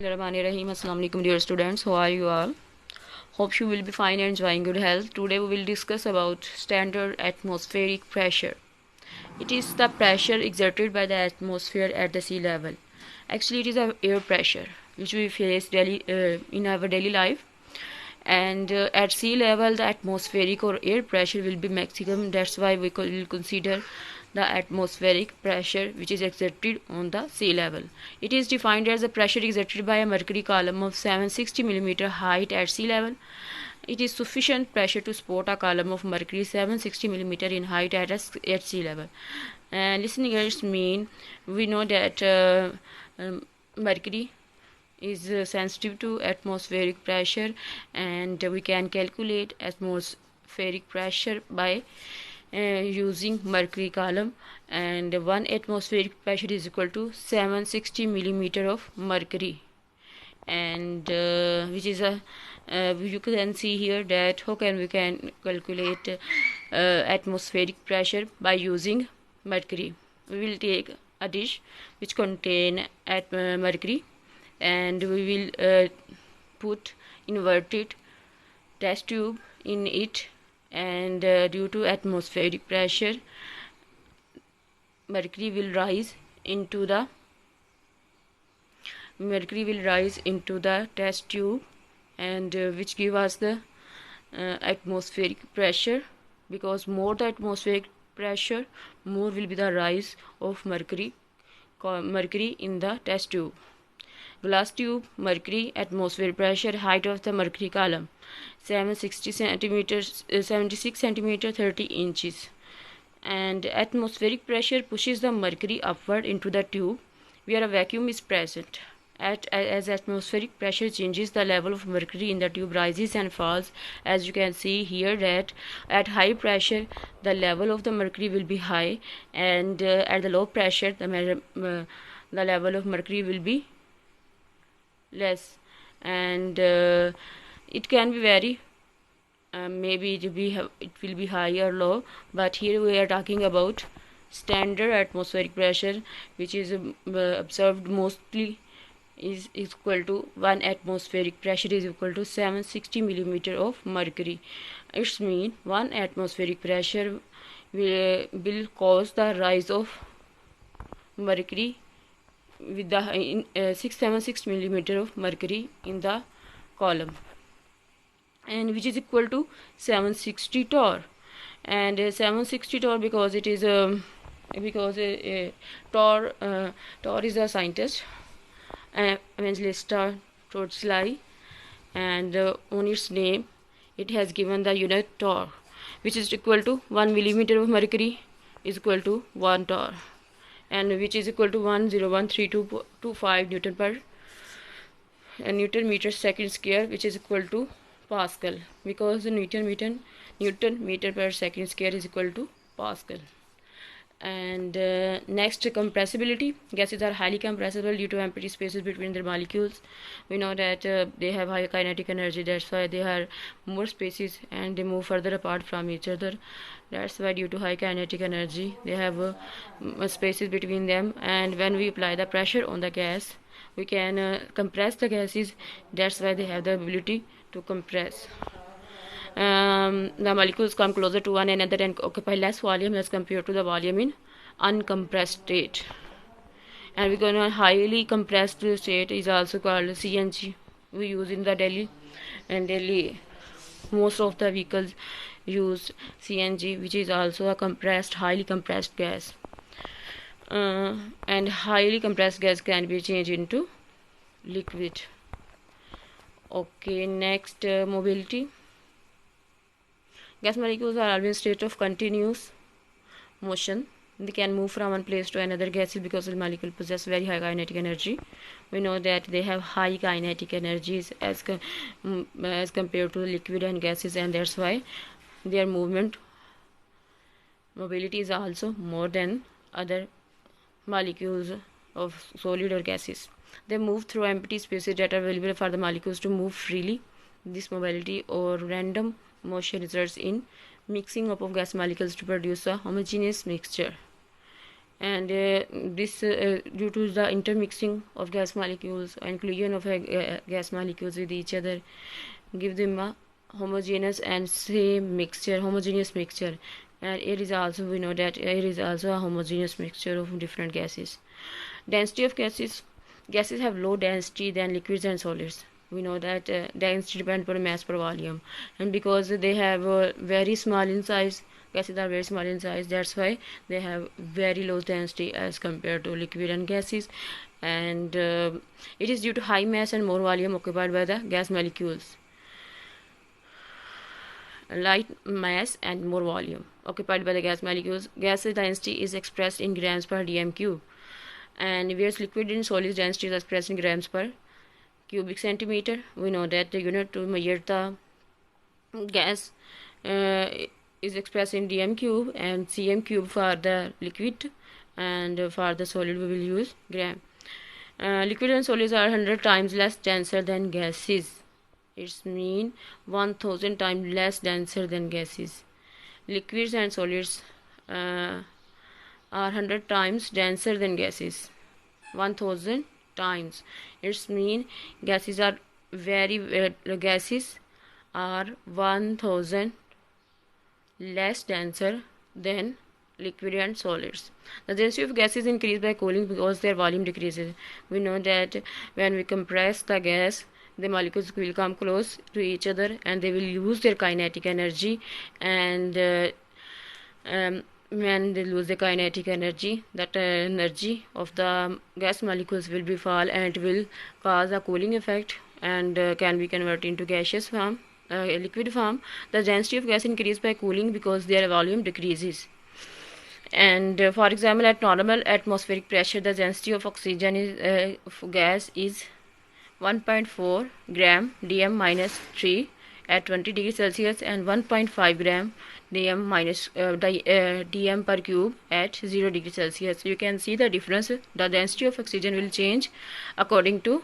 Bismillahirrahmanirrahim. Assalamu alaikum dear students. How are you all? Hope you will be fine and enjoying good health. Today we will discuss about standard atmospheric pressure. It is the pressure exerted by the atmosphere at the sea level. Actually, it is a air pressure which we face in our daily life. And at sea level, the atmospheric or air pressure will be maximum. That's why we will consider the atmospheric pressure which is exerted on the sea level. It is defined as the pressure exerted by a mercury column of 760 mm height at sea level. It is sufficient pressure to support a column of mercury 760 mm in height at sea level. Listeners, we know that mercury is sensitive to atmospheric pressure, and we can calculate atmospheric pressure by using mercury column, and 1 atmospheric pressure is equal to 760 millimeter of mercury, and which is a you can see here that how can we calculate atmospheric pressure by using mercury. We will take a dish which contain mercury, and we will put inverted test tube in it, and due to atmospheric pressure, mercury will rise into the test tube, and which give us the atmospheric pressure. Because more the atmospheric pressure, more will be the rise of mercury in the test tube. Glass tube, mercury, atmospheric pressure, height of the mercury column 76 centimeters, 30 inches, and atmospheric pressure pushes the mercury upward into the tube where a vacuum is present. As atmospheric pressure changes, the level of mercury in the tube rises and falls. As you can see here that at high pressure the level of the mercury will be high, and at the low pressure the level of mercury will be less, and it can be vary. Maybe it will be high or low, but here we are talking about standard atmospheric pressure, which is observed mostly is equal to 1 atmospheric pressure is equal to 760 millimeter of mercury. It's mean 1 atmospheric pressure will cause the rise of mercury with the 676 millimeter of mercury in the column, and which is equal to 760 torr. And 760 torr because it is Torr is a scientist, Evangelista Torricelli, and on its name it has given the unit torr, which is equal to 1 millimeter of mercury is equal to 1 torr, and which is equal to 1013225 Newton per Newton meter second square, which is equal to Pascal, because the Newton meter per second square is equal to Pascal. And next, compressibility. Gases are highly compressible due to empty spaces between their molecules. We know that they have high kinetic energy, that's why they have more spaces and they move further apart from each other. That's why due to high kinetic energy they have spaces between them, and when we apply the pressure on the gas, we can compress the gases. That's why they have the ability to compress. The molecules come closer to one another and occupy less volume as compared to the volume in uncompressed state. And we're going to highly compressed state is also called CNG. We use in the daily most of the vehicles use CNG, which is also a highly compressed gas. And highly compressed gas can be changed into liquid. Okay, next, mobility. Gas molecules are always in state of continuous motion. They can move from one place to another gases because the molecule possess very high kinetic energy. We know that they have high kinetic energies as compared to liquid and gases, and that's why their mobility is also more than other molecules of solid or gases. They move through empty spaces that are available for the molecules to move freely. This mobility or random motion results in mixing up of gas molecules to produce a homogeneous mixture. and this due to the intermixing of gas molecules and collision of gas molecules with each other give them a homogeneous and same mixture, homogeneous mixture. And it is also, we know that air is also a homogeneous mixture of different gases. Density of gases have low density than liquids and solids. We know that density depends on mass per volume, and because they have very small in size, gases are very small in size, that's why they have very low density as compared to liquid and gases. And it is due to high mass and more volume occupied by the gas molecules. Light mass and more volume occupied by the gas molecules. Gas density is expressed in grams per dm cube, and whereas liquid and solid density is expressed in grams per cubic centimeter. We know that the unit to measure the gas is expressed in dm cube and cm cube for the liquid, and for the solid we will use gram. Liquid and solids are 100 times less denser than gases. It's mean 1000 times less denser than gases. Liquids and solids are 100 times denser than gases. 1000 times. It's mean gases are gases are 1000 less denser than liquid and solids. The density of gases increase by cooling because their volume decreases. We know that when we compress the gas, the molecules will come close to each other and they will use their kinetic energy, and when they lose the kinetic energy, that energy of the gas molecules will be fall and it will cause a cooling effect and can be converted into gaseous form, liquid form. The density of gas increases by cooling because their volume decreases. And for example, at normal atmospheric pressure, the density of oxygen is gas is 1.4 gram dm minus 3 at 20 degrees Celsius and 1.5 gram dm minus dm per cube at 0 degrees Celsius. You can see the difference. The density of oxygen will change according to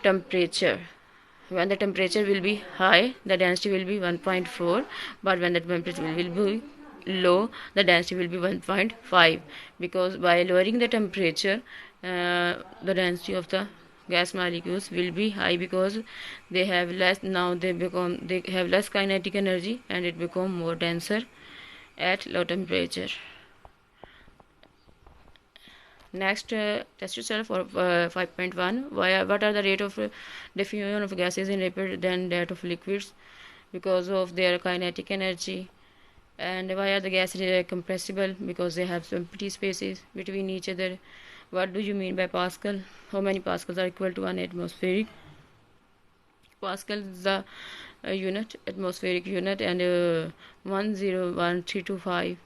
temperature. When the temperature will be high, the density will be 1.4, but when the temperature will be low, the density will be 1.5, because by lowering the temperature, the density of the gas molecules will be high because they have less, they have less kinetic energy and it become more denser at low temperature. Next, test yourself for 5.1. What are the rate of diffusion of gases in rapid than that of liquids because of their kinetic energy? And why are the gases compressible? Because they have empty spaces between each other. What do you mean by Pascal? How many pascals are equal to 1 atmospheric? Pascal is the unit, atmospheric unit, and 101325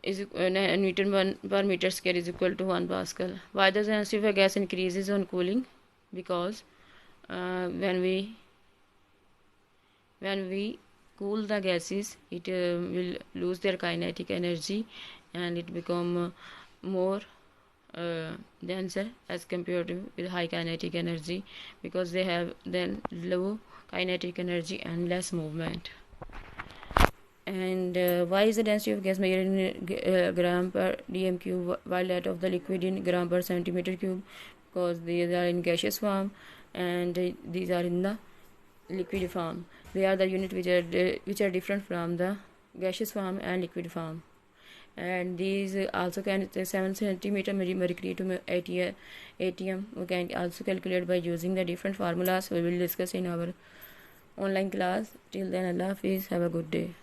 is Newton per meter square is equal to 1 Pascal. Why does the density of a gas increases on cooling? Because when we cool the gases, it will lose their kinetic energy and it become more denser as compared to with high kinetic energy, because they have then low kinetic energy and less movement. And why is the density of gas measured in gram per dm cube while that of the liquid in gram per centimeter cube? Because these are in gaseous form and these are in the liquid form. They are the unit which are different from the gaseous form and liquid form. And these also can 7 centimeter mercury to atm we can also calculate by using the different formulas we will discuss in our online class. Till then, Allah Hafiz, have a good day.